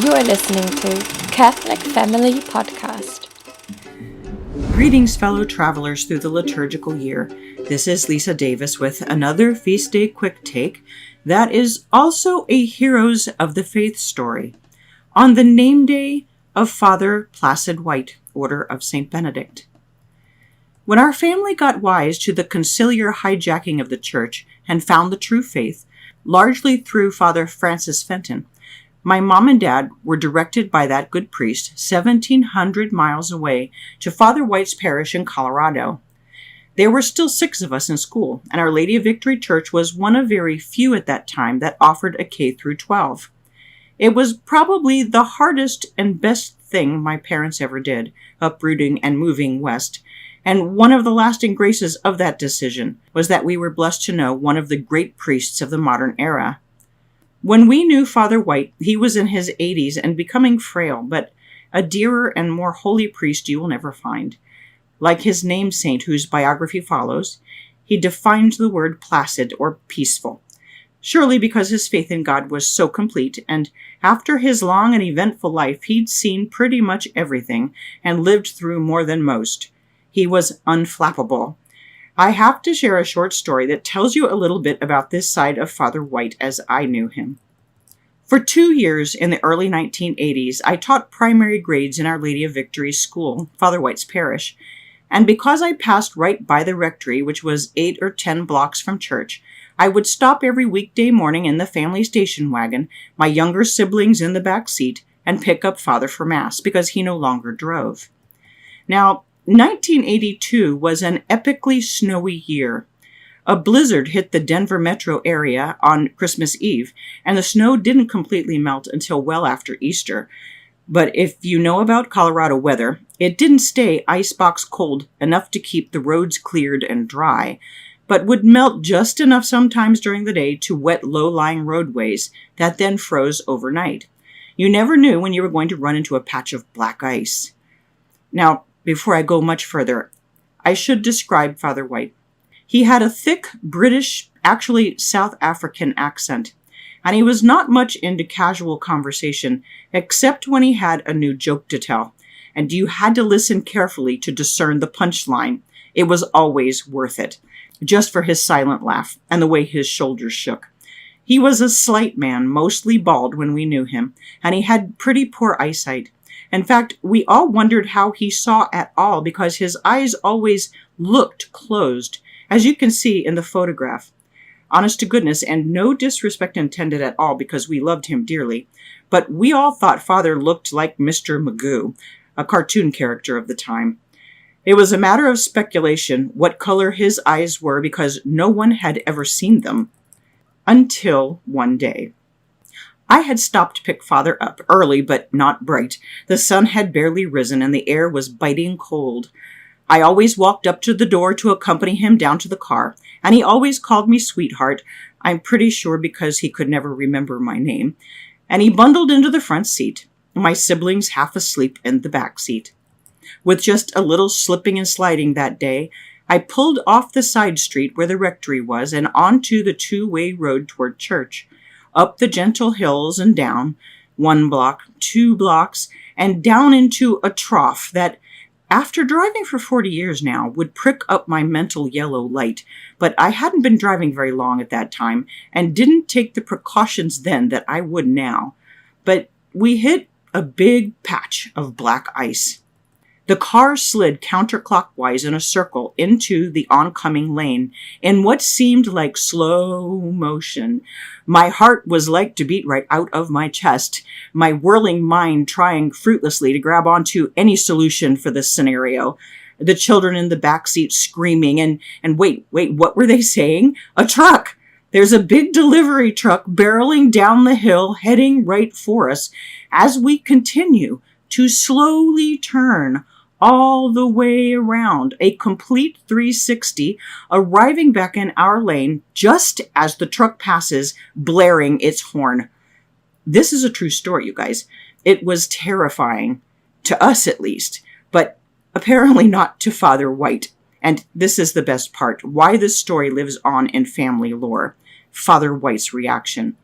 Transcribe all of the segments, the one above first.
You are listening to Catholic Family Podcast. Greetings, fellow travelers through the liturgical year. This is Lisa Davis with another Feast Day Quick Take that is also a Heroes of the Faith story on the name day of Father Placid White, Order of St. Benedict. When our family got wise to the conciliar hijacking of the church and found the true faith, largely through Father Francis Fenton, my mom and dad were directed by that good priest 1,700 miles away to Father White's parish in Colorado. There were still 6 of us in school, and Our Lady of Victory Church was one of very few at that time that offered a K through 12. It was probably the hardest and best thing my parents ever did, uprooting and moving west, and one of the lasting graces of that decision was that we were blessed to know one of the great priests of the modern era. When we knew Father White, he was in his 80s and becoming frail, but a dearer and more holy priest you will never find. Like his namesake, whose biography follows, he defined the word placid or peaceful, surely because his faith in God was so complete, and after his long and eventful life, he'd seen pretty much everything and lived through more than most. He was unflappable. I have to share a short story that tells you a little bit about this side of Father White as I knew him. For 2 years in the early 1980s, I taught primary grades in Our Lady of Victory School, Father White's parish, and because I passed right by the rectory, which was 8 or 10 blocks from church, I would stop every weekday morning in the family station wagon, my younger siblings in the back seat, and pick up Father for Mass because he no longer drove. Now, 1982 was an epically snowy year. A blizzard hit the Denver metro area on Christmas Eve, and the snow didn't completely melt until well after Easter. But if you know about Colorado weather, it didn't stay icebox cold enough to keep the roads cleared and dry, but would melt just enough sometimes during the day to wet low-lying roadways that then froze overnight. You never knew when you were going to run into a patch of black ice. Now, before I go much further, I should describe Father White. He had a thick British, actually South African accent, and he was not much into casual conversation, except when he had a new joke to tell, and you had to listen carefully to discern the punchline. It was always worth it, just for his silent laugh and the way his shoulders shook. He was a slight man, mostly bald when we knew him, and he had pretty poor eyesight. In fact, we all wondered how he saw at all because his eyes always looked closed, as you can see in the photograph. Honest to goodness, and no disrespect intended at all because we loved him dearly, but we all thought Father looked like Mr. Magoo, a cartoon character of the time. It was a matter of speculation what color his eyes were because no one had ever seen them. Until one day. I had stopped to pick Father up, early but not bright. The sun had barely risen and the air was biting cold. I always walked up to the door to accompany him down to the car, and he always called me sweetheart, I'm pretty sure because he could never remember my name, and he bundled into the front seat, my siblings half asleep in the back seat. With just a little slipping and sliding that day, I pulled off the side street where the rectory was and onto the 2-way road toward church. Up the gentle hills and down, 1 block, 2 blocks, and down into a trough that, after driving for 40 years now, would prick up my mental yellow light. But I hadn't been driving very long at that time, and didn't take the precautions then that I would now. But we hit a big patch of black ice. The car slid counterclockwise in a circle into the oncoming lane in what seemed like slow motion. My heart was like to beat right out of my chest, my whirling mind trying fruitlessly to grab onto any solution for this scenario. The children in the backseat screaming and wait, what were they saying? A truck! There's a big delivery truck barreling down the hill heading right for us as we continue to slowly turn all the way around, a complete 360, arriving back in our lane just as the truck passes, blaring its horn. This is a true story, you guys. It was terrifying, to us at least, but apparently not to Father White. And this is the best part, why this story lives on in family lore. Father White's reaction.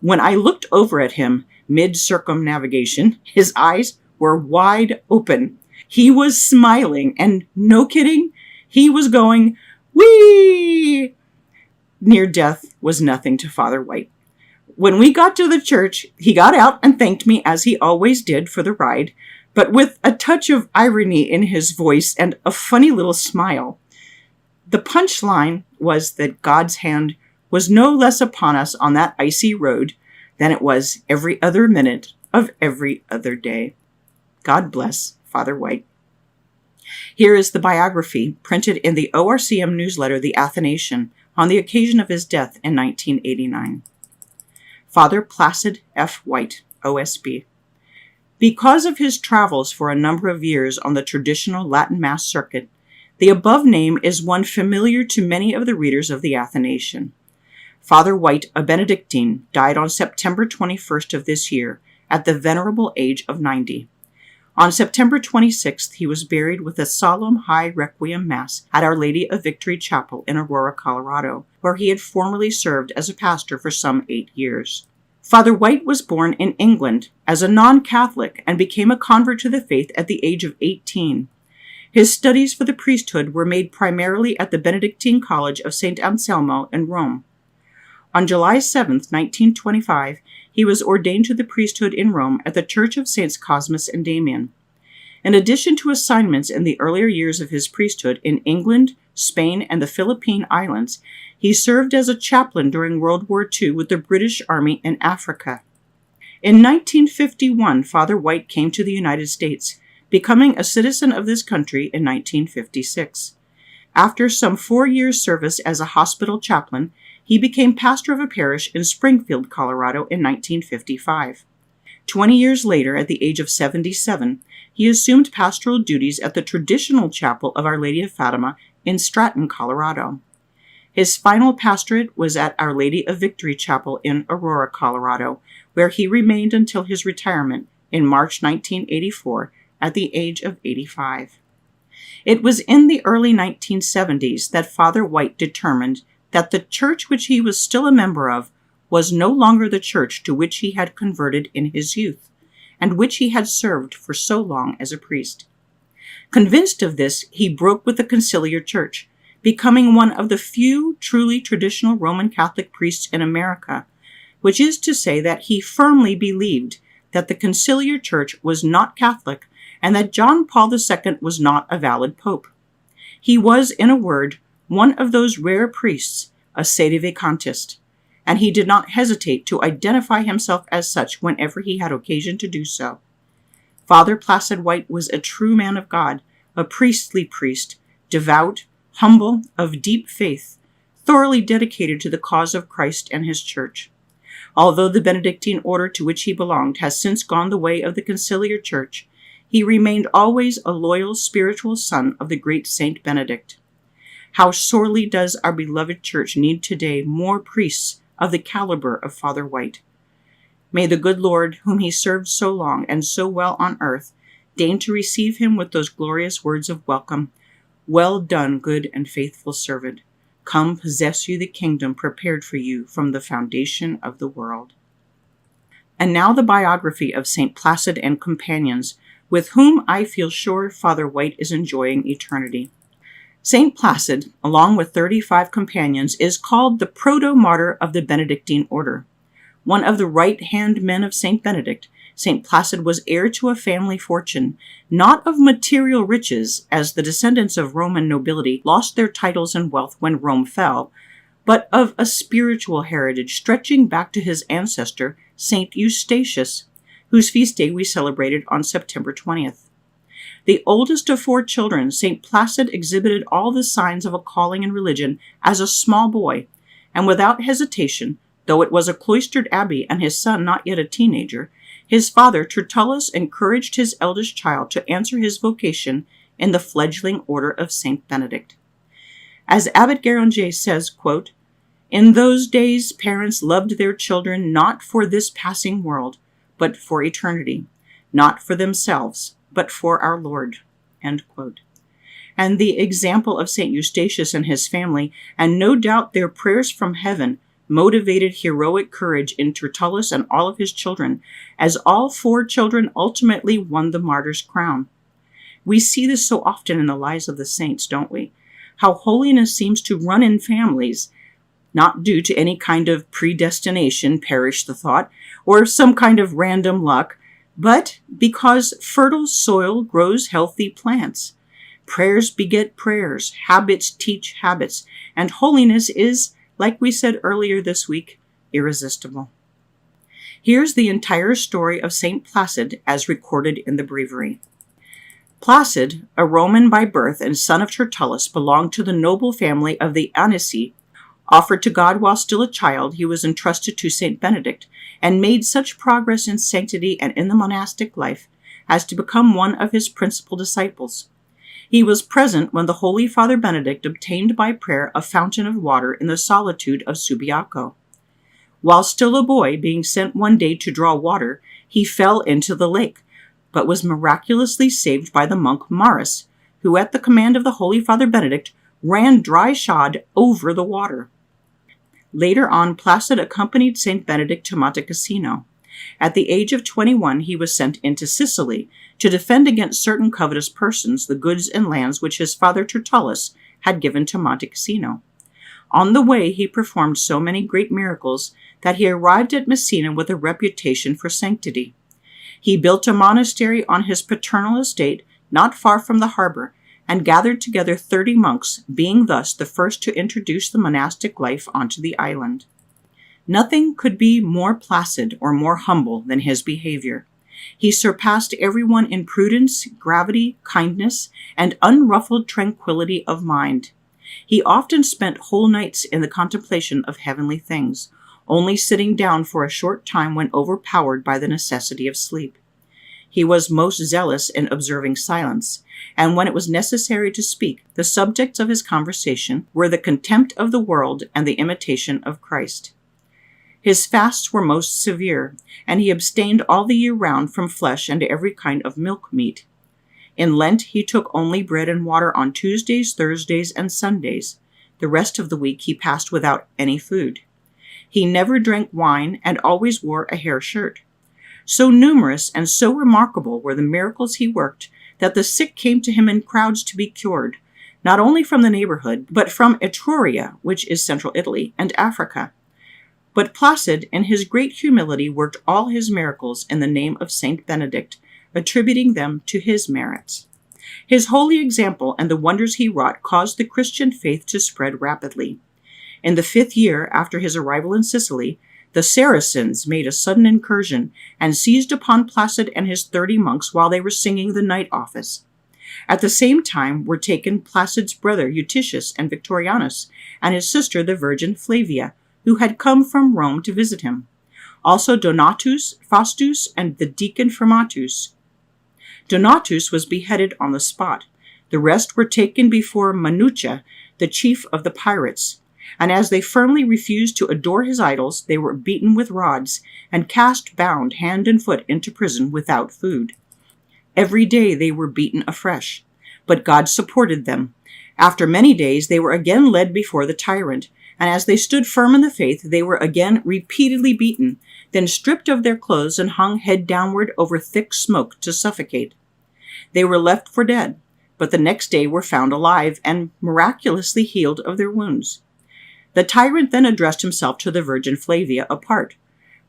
When I looked over at him mid-circumnavigation, his eyes were wide open. He was smiling, and no kidding, he was going, "Whee!" Near death was nothing to Father White. When we got to the church, he got out and thanked me as he always did for the ride, but with a touch of irony in his voice and a funny little smile. The punchline was that God's hand was no less upon us on that icy road than it was every other minute of every other day. God bless Father White. Here is the biography printed in the ORCM newsletter, The Athanasian, on the occasion of his death in 1989. Father Placid F. White, O.S.B. Because of his travels for a number of years on the traditional Latin Mass circuit, the above name is one familiar to many of the readers of the Athanasian. Father White, a Benedictine, died on September 21st of this year at the venerable age of 90. On September 26th, he was buried with a solemn high requiem mass at Our Lady of Victory Chapel in Aurora, Colorado, where he had formerly served as a pastor for some 8 years. Father White was born in England as a non-Catholic and became a convert to the faith at the age of 18. His studies for the priesthood were made primarily at the Benedictine College of St. Anselmo in Rome. On July 7, 1925, he was ordained to the priesthood in Rome at the Church of Saints Cosmas and Damian. In addition to assignments in the earlier years of his priesthood in England, Spain, and the Philippine Islands, he served as a chaplain during World War II with the British Army in Africa. In 1951, Father White came to the United States, becoming a citizen of this country in 1956. After some 4 years' service as a hospital chaplain, he became pastor of a parish in Springfield, Colorado in 1955. 20 years later, at the age of 77, he assumed pastoral duties at the traditional chapel of Our Lady of Fatima in Stratton, Colorado. His final pastorate was at Our Lady of Victory Chapel in Aurora, Colorado, where he remained until his retirement in March 1984 at the age of 85. It was in the early 1970s that Father White determined that the church which he was still a member of was no longer the church to which he had converted in his youth, and which he had served for so long as a priest. Convinced of this, he broke with the Conciliar Church, becoming one of the few truly traditional Roman Catholic priests in America, which is to say that he firmly believed that the Conciliar Church was not Catholic and that John Paul II was not a valid pope. He was, in a word, one of those rare priests, a Sedevacantist, and he did not hesitate to identify himself as such whenever he had occasion to do so. Father Placid White was a true man of God, a priestly priest, devout, humble, of deep faith, thoroughly dedicated to the cause of Christ and his church. Although the Benedictine order to which he belonged has since gone the way of the Conciliar Church, he remained always a loyal spiritual son of the great Saint Benedict. How sorely does our beloved church need today more priests of the caliber of Father White. May the good Lord, whom he served so long and so well on earth, deign to receive him with those glorious words of welcome. Well done, good and faithful servant. Come, possess you the kingdom prepared for you from the foundation of the world. And now the biography of St. Placid and companions, with whom I feel sure Father White is enjoying eternity. St. Placid, along with 35 companions, is called the proto-martyr of the Benedictine order. One of the right-hand men of St. Benedict, St. Placid was heir to a family fortune, not of material riches, as the descendants of Roman nobility lost their titles and wealth when Rome fell, but of a spiritual heritage stretching back to his ancestor, St. Eustatius, whose feast day we celebrated on September 20th. The oldest of 4 children, St. Placid exhibited all the signs of a calling in religion as a small boy, and without hesitation, though it was a cloistered abbey and his son not yet a teenager, his father Tertullus encouraged his eldest child to answer his vocation in the fledgling order of St. Benedict. As Abbot Guéranger says, quote, "In those days parents loved their children not for this passing world, but for eternity, not for themselves, but for our Lord." End quote. And the example of St. Eustatius and his family, and no doubt their prayers from heaven, motivated heroic courage in Tertullus and all of his children, as all 4 children ultimately won the martyr's crown. We see this so often in the lives of the saints, don't we? How holiness seems to run in families, not due to any kind of predestination, perish the thought, or some kind of random luck, but because fertile soil grows healthy plants. Prayers beget prayers, habits teach habits, and holiness is, like we said earlier this week, irresistible. Here's the entire story of St. Placid as recorded in the breviary. Placid, a Roman by birth and son of Tertullus, belonged to the noble family of the Anici. Offered to God while still a child, he was entrusted to St. Benedict, and made such progress in sanctity and in the monastic life as to become one of his principal disciples. He was present when the Holy Father Benedict obtained by prayer a fountain of water in the solitude of Subiaco. While still a boy, being sent one day to draw water, he fell into the lake, but was miraculously saved by the monk Maris, who at the command of the Holy Father Benedict ran dry-shod over the water. Later on, Placid accompanied St. Benedict to Monte Cassino. At the age of 21, he was sent into Sicily to defend against certain covetous persons the goods and lands which his father Tertullus had given to Monte Cassino. On the way, he performed so many great miracles that he arrived at Messina with a reputation for sanctity. He built a monastery on his paternal estate not far from the harbor, and gathered together 30 monks, being thus the first to introduce the monastic life onto the island. Nothing could be more placid or more humble than his behavior. He surpassed everyone in prudence, gravity, kindness, and unruffled tranquility of mind. He often spent whole nights in the contemplation of heavenly things, only sitting down for a short time when overpowered by the necessity of sleep. He was most zealous in observing silence, and when it was necessary to speak, the subjects of his conversation were the contempt of the world and the imitation of Christ. His fasts were most severe, and he abstained all the year round from flesh and every kind of milk meat. In Lent he took only bread and water on Tuesdays, Thursdays, and Sundays. The rest of the week he passed without any food. He never drank wine and always wore a hair shirt. So numerous and so remarkable were the miracles he worked that the sick came to him in crowds to be cured, not only from the neighborhood, but from Etruria, which is central Italy, and Africa. But Placid, in his great humility, worked all his miracles in the name of Saint Benedict, attributing them to his merits. His holy example and the wonders he wrought caused the Christian faith to spread rapidly. In the 5th year after his arrival in Sicily, the Saracens made a sudden incursion and seized upon Placid and his 30 monks while they were singing the night office. At the same time were taken Placid's brother Eutychius and Victorianus, and his sister the Virgin Flavia, who had come from Rome to visit him. Also Donatus, Faustus, and the deacon Firmatus. Donatus was beheaded on the spot. The rest were taken before Manuccia, the chief of the pirates, and as they firmly refused to adore his idols, they were beaten with rods and cast bound hand and foot into prison without food. Every day they were beaten afresh, but God supported them. After many days they were again led before the tyrant, and as they stood firm in the faith, they were again repeatedly beaten, then stripped of their clothes and hung head downward over thick smoke to suffocate. They were left for dead, but the next day were found alive and miraculously healed of their wounds. The tyrant then addressed himself to the Virgin Flavia apart,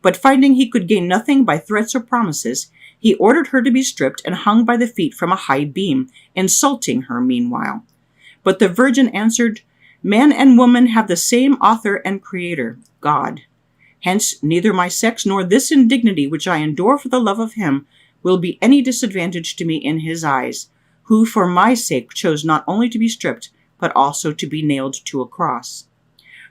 but finding he could gain nothing by threats or promises, he ordered her to be stripped and hung by the feet from a high beam, insulting her meanwhile. But the Virgin answered, "Man and woman have the same author and creator, God. Hence neither my sex nor this indignity which I endure for the love of him will be any disadvantage to me in his eyes, who for my sake chose not only to be stripped, but also to be nailed to a cross."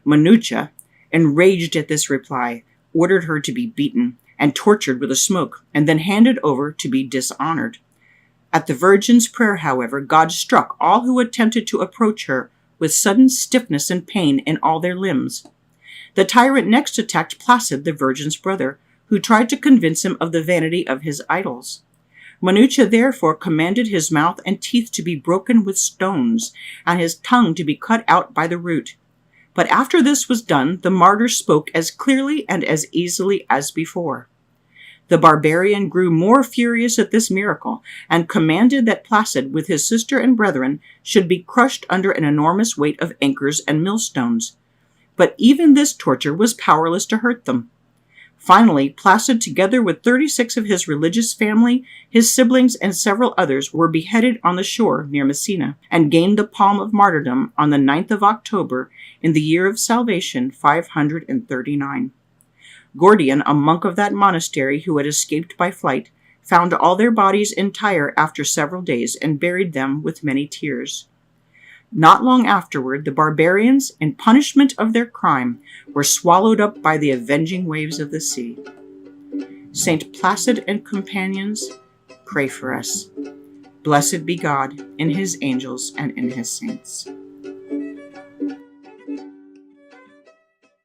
Manuccia, enraged at this reply, ordered her to be beaten and tortured with a smoke, and then handed over to be dishonored. At the Virgin's prayer, however, God struck all who attempted to approach her with sudden stiffness and pain in all their limbs. The tyrant next attacked Placid, the Virgin's brother, who tried to convince him of the vanity of his idols. Manuccia therefore commanded his mouth and teeth to be broken with stones, and his tongue to be cut out by the root. But after this was done, the martyr spoke as clearly and as easily as before. The barbarian grew more furious at this miracle, and commanded that Placid, with his sister and brethren, should be crushed under an enormous weight of anchors and millstones. But even this torture was powerless to hurt them. Finally, Placid, together with 36 of his religious family, his siblings, and several others, were beheaded on the shore near Messina, and gained the palm of martyrdom on the 9th of October in the year of salvation 539. Gordian, a monk of that monastery who had escaped by flight, found all their bodies entire after several days and buried them with many tears. Not long afterward, the barbarians, in punishment of their crime, were swallowed up by the avenging waves of the sea. Saint Placid and companions, pray for us. Blessed be God in his angels and in his saints.